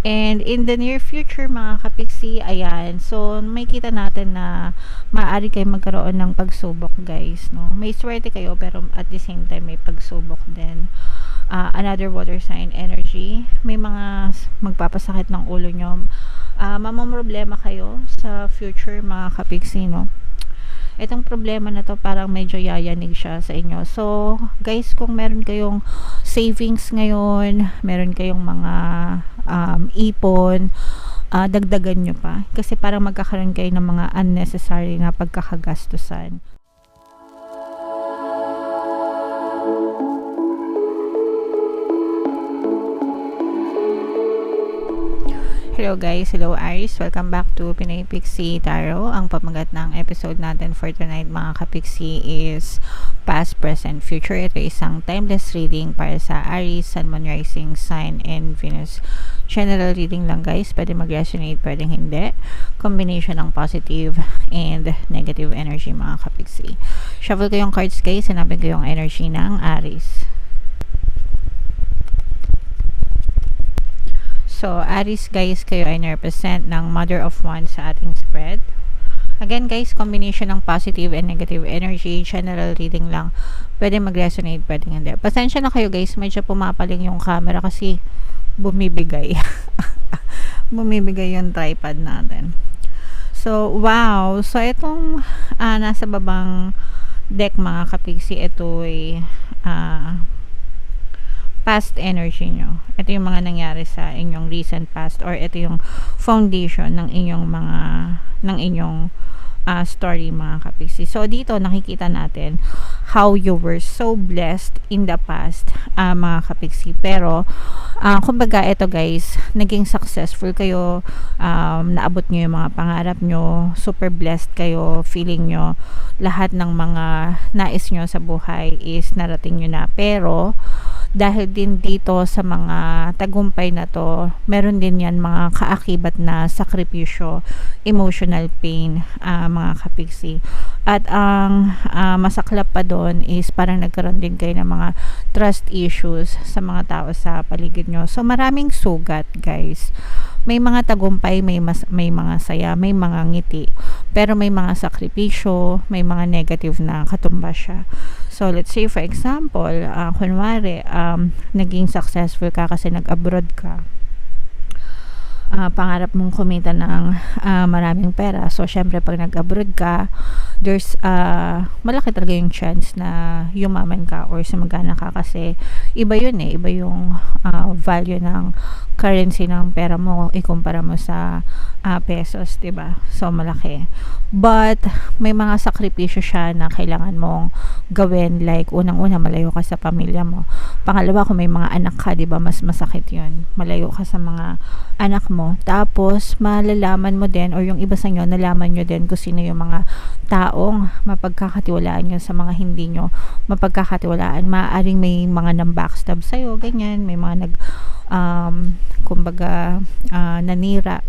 And in the near future mga kapiksi, ayan, so may kita natin na maaari kayo magkaroon ng pagsubok guys, no? May swerte kayo pero at the same time may pagsubok din. Another water sign energy, may mga magpapasakit ng ulo nyo, mamamroblema kayo sa future mga kapiksi, no? Itong problema na to parang medyo yayanig siya sa inyo. So, guys, kung meron kayong savings ngayon, meron kayong mga ipon, dagdagan nyo pa. Kasi parang magkakaroon kayo ng mga unnecessary na pagkakagastusan. Hello guys, hello Aries, welcome back to Pinay Pixie Tarot. Ang pamagat ng episode natin for tonight mga kapixie is past, present, future. Ito isang timeless reading para sa Aries, Sun, Moon, Rising, Sign, and Venus. General reading lang guys, pwede mag-resonate, pwedeng hindi. Combination ng positive and negative energy mga kapixie. Shuffle ko yung cards guys, hanapin ko yung energy ng Aries. So, Aries guys, kayo ay na-represent ng Mother of Wands sa ating spread. Again guys, combination ng positive and negative energy, general reading lang. Pwede mag-resonate, pwede hindi. Pasensya na kayo guys, medyo pumapaling yung camera kasi bumibigay. Bumibigay yung tripod natin. So, wow. So, itong nasa babang deck mga kapiksi, ito ay past energy nyo. Ito yung mga nangyari sa inyong recent past, or ito yung foundation ng inyong story mga kapiksi. So dito nakikita natin how you were so blessed in the past mga kapiksi, pero kumbaga ito guys, naging successful kayo, naabot nyo yung mga pangarap nyo, super blessed kayo, feeling nyo lahat ng mga nais nyo sa buhay is narating nyo na. Pero dahil din dito sa mga tagumpay na to, meron din yan mga kaakibat na sakripisyo, emotional pain mga kapiksi. At ang masaklap pa doon is parang nagkaroon din kayo ng mga trust issues sa mga tao sa paligid nyo. So maraming sugat guys. May mga tagumpay, may mga saya, may mga ngiti, pero may mga sakripisyo, may mga negative na katumbas siya. So let's say for example, kunwari naging successful ka kasi nag-abroad ka. Pangarap mong kumita ng maraming pera. So syempre pag nag-abroad ka, there's malaki talaga yung chance na yumaman ka or sumagana ka kasi iba yun iba yung value ng currency ng pera mo ikumpara mo sa pesos, diba? So malaki. But may mga sakripisyo siya na kailangan mong gawin, like unang-una malayo ka sa pamilya mo. Pangalawa, kung may mga anak ka, diba, mas masakit yun. Malayo ka sa mga anak mo. Tapos malalaman mo din, or yung iba sa inyo nalaman nyo din kung sino yung mga taong mapagkakatiwalaan nyo sa mga hindi nyo mapagkakatiwalaan. Maaaring may mga nang-backstab sa'yo, ganyan. May mga nanira.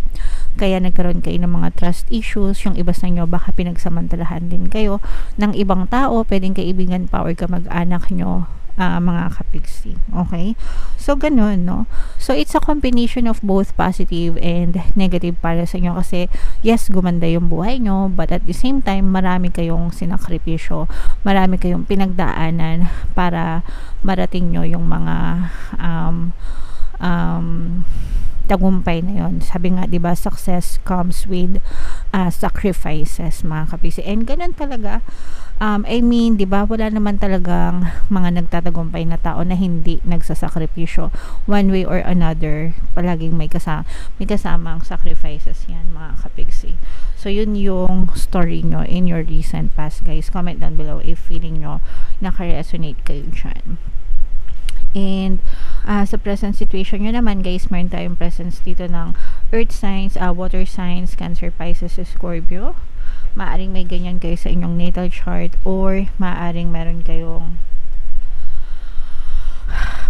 Kaya nagkaroon kayo ng mga trust issues. Yung iba sa inyo baka pinagsamantalahan din kayo ng ibang tao, pwedeng kaibigan pa or kamag-anak nyo mga kapiksi. Okay? So, ganun, no? So, it's a combination of both positive and negative para sa inyo kasi, yes, gumanda yung buhay nyo, but at the same time, marami kayong sinakripisyo, marami kayong pinagdaanan para marating nyo yung mga tagumpay na yon. Sabi nga, diba, success comes with sacrifices mga kapisi. And ganun talaga. I mean, diba, wala naman talagang mga nagtatagumpay na tao na hindi nagsasakripisyo. One way or another, palaging may kasamang sacrifices yan mga kapiksi. So yun yung story nyo in your recent past guys. Comment down below if feeling nyo naka-resonate kayo dyan. And sa present situation nyo naman guys, meron tayong presence dito ng earth signs, water signs, Cancer, Pisces, Scorpio. Maaring may ganyan kayo sa inyong natal chart, or maaring meron kayong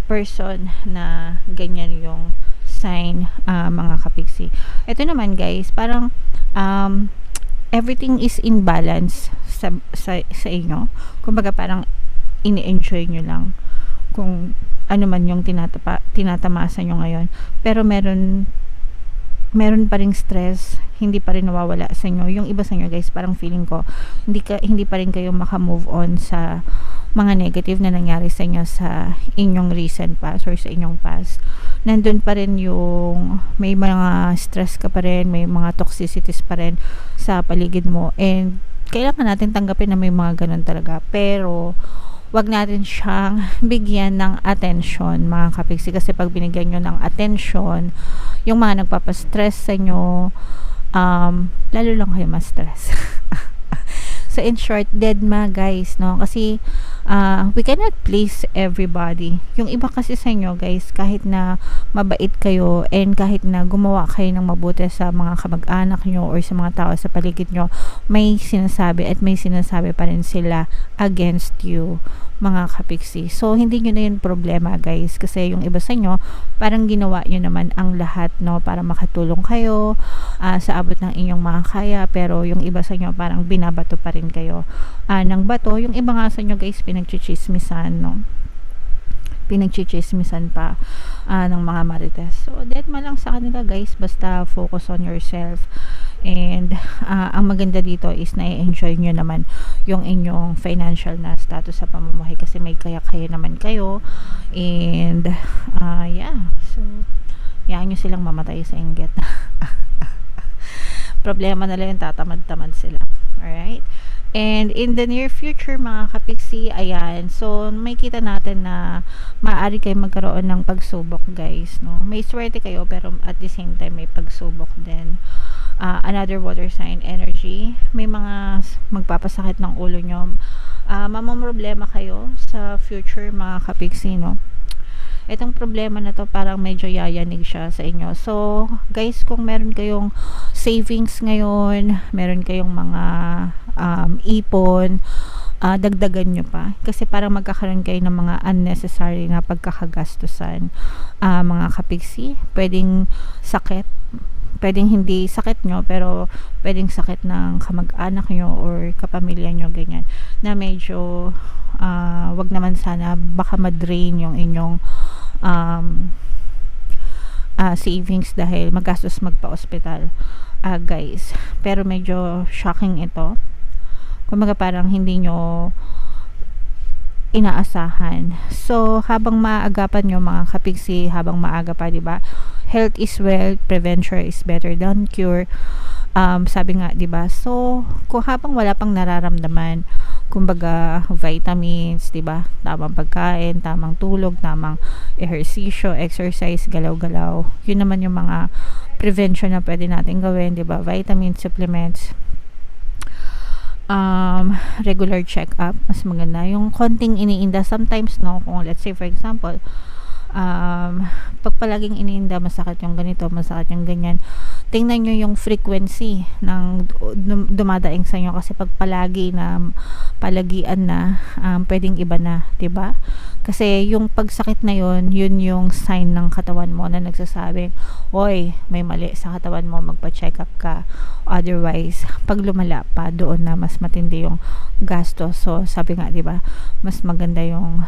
person na ganyan yung sign mga kapiksi. Ito naman guys, parang everything is in balance sa inyo. Kumbaga parang ini-enjoy nyo lang kung ano man yung tinatamasa nyo ngayon, pero meron meron pa ring stress, hindi pa rin nawawala sa inyo. Yung iba sa inyo guys, parang feeling ko hindi pa rin kayo maka-move on sa mga negative na nangyari sa inyo sa inyong recent past or sa inyong past. Nandun pa rin yung may mga stress ka pa rin, may mga toxicities pa rin sa paligid mo, and kailangan natin tanggapin na may mga ganun talaga, pero wag natin siyang bigyan ng attention mga kapiksi, kasi pag binigyan nyo ng attention yung mga nagpapastress sa inyo, lalo lang kayo ma-stress. So in short, deadma guys, no? Kasi we cannot please everybody. Yung iba kasi sa inyo guys, kahit na mabait kayo and kahit na gumawa kayo ng mabuti sa mga kamag-anak nyo or sa mga tao sa paligid nyo, may sinasabi at may sinasabi pa rin sila against you mga kapiksi. So hindi nyo na yun problema guys, kasi yung iba sa inyo parang ginawa nyo naman ang lahat, no, para makatulong kayo sa abot ng inyong makakaya, pero yung iba sa inyo parang binabato pa rin kayo ng bato. Yung iba nga sa inyo guys, pinagchichismisan, no, pinagchichismisan pa ng mga marites. So deadma lang sa kanila guys, basta focus on yourself. And ang maganda dito is na-enjoy nyo naman yung inyong financial na status sa pamumuhay, kasi may kaya-kaya naman kayo. And yeah, so yan nyo silang mamatay sa inggit. Problema na lang, tatamad-tamad sila. Alright? And in the near future mga kapiksi, ayan, so may kita natin na maaari kayo magkaroon ng pagsubok guys, no? May swerte kayo pero at the same time may pagsubok din. Another water sign energy, may mga magpapasakit ng ulo nyo, mamamroblema kayo sa future mga kapiksi, no? Itong problema na to parang medyo yayanig siya sa inyo. So guys, kung meron kayong savings ngayon, meron kayong mga ipon, dagdagan nyo pa, kasi parang magkakaroon kayo ng mga unnecessary na pagkakagastusan mga kapiksi. Pwedeng sakit, pwedeng hindi sakit nyo, pero pwedeng sakit ng kamag-anak nyo or kapamilya nyo, ganyan, na medyo wag naman sana, baka madrain yung inyong savings dahil magastos magpa-hospital guys. Pero medyo shocking ito, kumbaga parang hindi nyo inaasahan. So habang maagapan nyo mga kapiksi, habang maaga pa, diba, health is wealth, prevention is better than cure, sabi nga, diba? So kung habang wala pang nararamdaman, kumbaga vitamins, diba, tamang pagkain, tamang tulog, tamang ehersisyo, exercise, galaw-galaw, yun naman yung mga prevention na pwede natin gawin, diba? Vitamin supplements, regular check-up, mas maganda. Yung konting iniinda sometimes, no, kung let's say for example, pag palaging iniinda, masakit yung ganito, masakit yung ganyan, tingnan nyo yung frequency ng dumadaing sa inyo, kasi pag palagi na palagian na, pwedeng iba na, diba? Kasi yung pagsakit na yun yung sign ng katawan mo na nagsasabi, oy, may mali sa katawan mo, magpa-check up ka. Otherwise, pag lumala pa, doon na mas matindi yung gastos. So sabi nga, diba, mas maganda yung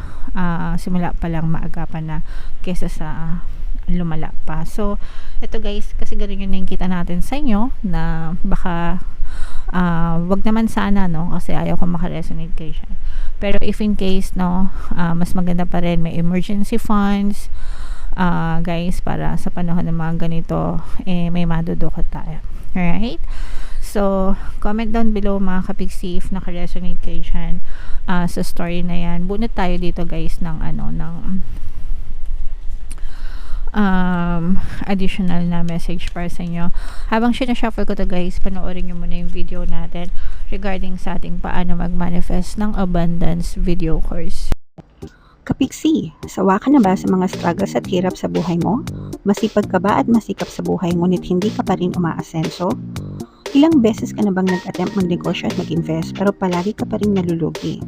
simula pa lang maagapan na kesa sa lumala pa. So ito guys, kasi ganun yung nakikita natin sa inyo, na baka wag naman sana, no, kasi ayaw ko makaresonate kayo siya. Pero if in case, no, mas maganda pa rin may emergency funds guys, para sa panahon ng mga ganito, may madudukot tayo. Alright? So comment down below mga kapiksi if nakaresonate kayo dyan sa story na yan. Bunot tayo dito guys ng additional na message para sa inyo. Habang sinashuffle ko to guys, panoorin nyo muna yung video natin regarding sa ating paano mag-manifest ng abundance video course. Kapiksi, sawa ka na ba sa mga struggles at hirap sa buhay mo? Masipag ka ba at masikap sa buhay ngunit hindi ka pa rin umaasenso? Ilang beses ka na bang nag-attempt magnegosyo at mag-invest pero palagi ka pa rin nalulugi?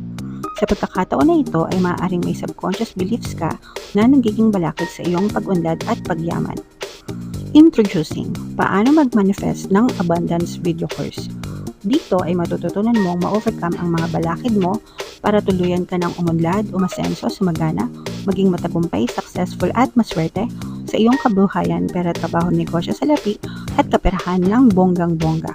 Sa pagkakataon na ito ay maaaring may subconscious beliefs ka na nagiging balakid sa iyong pag-unlad at pagyaman. Introducing, paano mag-manifest ng abundance video course. Dito ay matututunan mong ma-overcome ang mga balakid mo para tuluyan ka ng umunlad, umasenso, sumagana, maging matagumpay, successful at maswerte sa iyong kabuhayan, pera, trabaho, negosyo, salapi at kaperahan ng bonggang-bongga.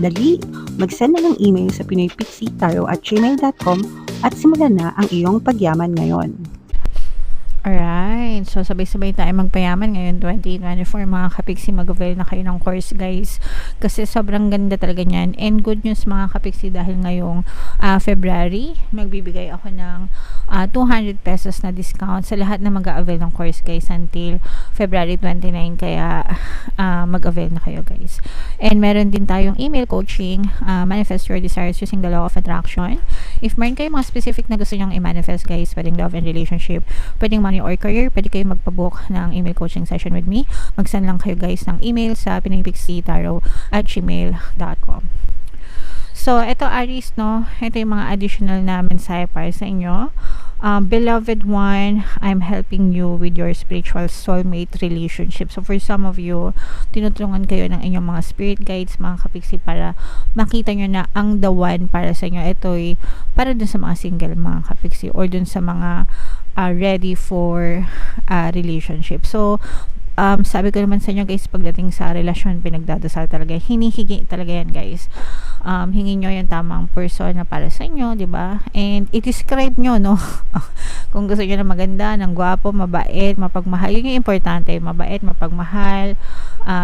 Dali, mag-send na ng email sa pinoypixitaro@gmail.com at simulan na ang iyong pagyaman ngayon. Alright, so sabay-sabay tayo magpayaman ngayon 2024 mga kapiksi. Mag-avail na kayo ng course guys, kasi sobrang ganda talaga niyan. And good news mga kapiksi, dahil ngayong February magbibigay ako ng 200 pesos na discount sa lahat na mag-avail ng course guys until February 29, kaya mag-avail na kayo guys. And meron din tayong email coaching, manifest your desires using the law of attraction. If meron kayo mga specific na gusto nyong i-manifest guys, pwedeng love and relationship, pwedeng money or career, pwede kayo magpabook ng email coaching session with me. Mag-send lang kayo guys ng email sa pinoypixitaro@gmail.com. So, ito Aries, no? Ito yung mga additional na mensahe para sa inyo. Beloved one, I'm helping you with your spiritual soulmate relationship. So, for some of you, tinutulungan kayo ng inyong mga spirit guides, mga kapiksi, para makita nyo na ang the one para sa inyo. Ito ay para dun sa mga single, mga kapiksi, or dun sa mga ready for relationship. So, sabi ko naman sa inyo guys, pagdating sa relasyon, pinagdadasal talaga, hinihingi talaga yan guys. Hingin nyo yung tamang person na para sa inyo, di ba? And i-describe nyo, no? Kung gusto nyo na maganda, ng gwapo, mabait, mapagmahal, yun yung importante, mabait, mapagmahal,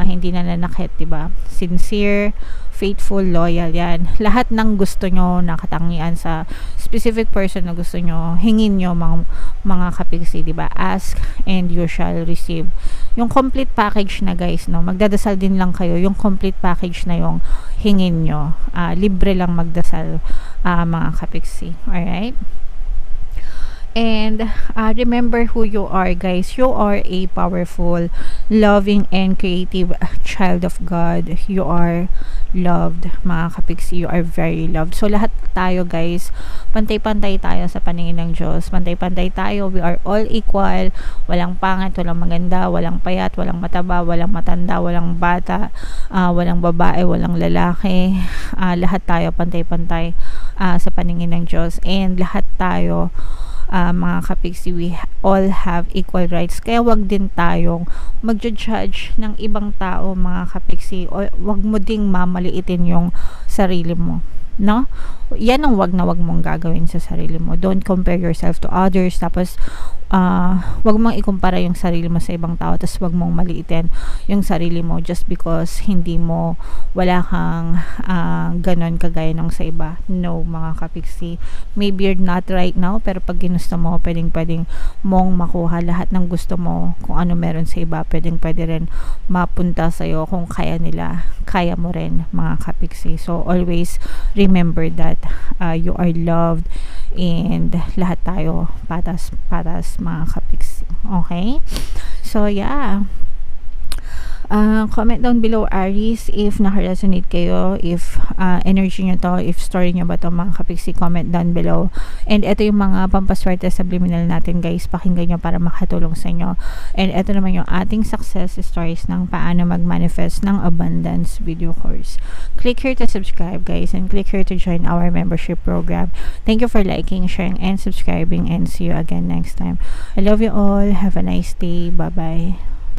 hindi nananakit, di ba? Sincere, faithful, loyal, yan. Lahat ng gusto nyo na katangian sa specific person na gusto nyo, hingin nyo mga kapiksi, di ba? Ask and you shall receive. Yung complete package na guys, no? Magdadasal din lang kayo, yung complete package na yung hingin nyo. Libre lang magdasal, mga kapiksi. Alright? And remember who you are guys. You are a powerful, loving, and creative child of God. You are loved, mga kapiksi. You are very loved. So lahat tayo guys, pantay-pantay tayo sa paningin ng Diyos. Pantay-pantay tayo. We are all equal. Walang pangit, walang maganda, walang payat, walang mataba, walang matanda, walang bata, walang babae, walang lalaki. Lahat tayo pantay-pantay sa paningin ng Diyos. And lahat tayo, mga kapiksi, we all have equal rights. Kaya wag din tayong mag-judge ng ibang tao, mga kapiksi, o wag mo ding mamaliitin yung sarili mo, no? Yan ang wag na wag mong gagawin sa sarili mo. Don't compare yourself to others. Tapos wag mong ikumpara yung sarili mo sa ibang tao, tapos wag mong maliitin yung sarili mo just because wala kang ganon kagaya ng sa iba. No, mga kapiksi, maybe you're not right now, pero pag ginusto mo, pwedeng mong makuha lahat ng gusto mo. Kung ano meron sa iba, pwede rin mapunta sa'yo. Kung kaya nila, kaya mo rin, mga kapiksi. So always remember that you are loved, and lahat tayo patas mga kapiksi. Okay? So yeah, comment down below Aries if naka-resonate kayo, if energy nyo to, if story nyo ba to, mga kapiksi. Comment down below. And ito yung mga pampaswerte subliminal natin guys, pakinggan nyo para makatulong sa inyo. And ito naman yung ating success stories ng paano mag-manifest ng abundance video course. Click here to subscribe guys, and click here to join our membership program. Thank you for liking, sharing, and subscribing, and see you again next time. I love you all. Have a nice day. Bye bye.